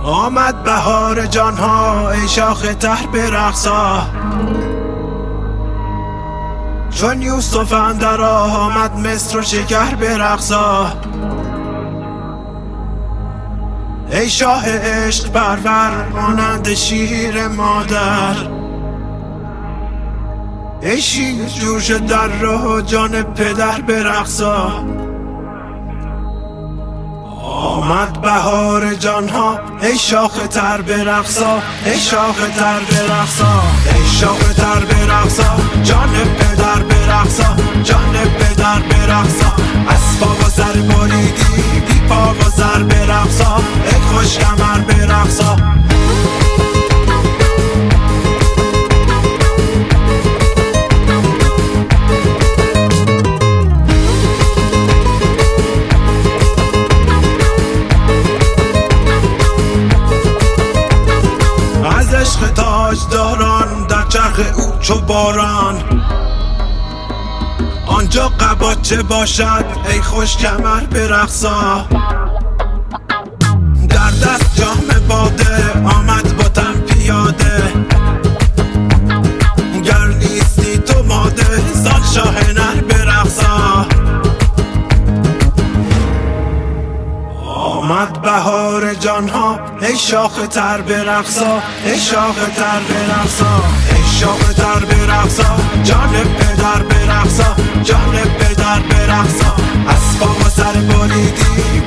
آمد بهار جانها ای شاخ تر برقصا، چون یوسف اندر آمد مصر و شکر برقصا. ای شاه عشق پرور مانند شیر مادر، ای شیر جوش در راه جان پدر برقصا. آمد بهار جانها ای شاخ تر برقصا، ای شاخ تر برقصا، ای شاخ تر برقصا، جان پدر برقصا، جان پدر برقصا. از پا و سر بریدی بی پا و سر برقصا، ای خوش کمر برقصا. عشق تاجداران در چرخ او چو باران، آنجا قباچه باشد ای خوش کمر برقصا. در دست جام باده آمد با تن پیاده، گر نیستی تو ماده زان شاه نر برقصا. آمد بهار جانها ای شاخ تر برقصا، ای شاخ تر برقصا، ای شاخ تر برقصا، جان پدر برقصا، جان پدر برقصا. از پا و سر بریدی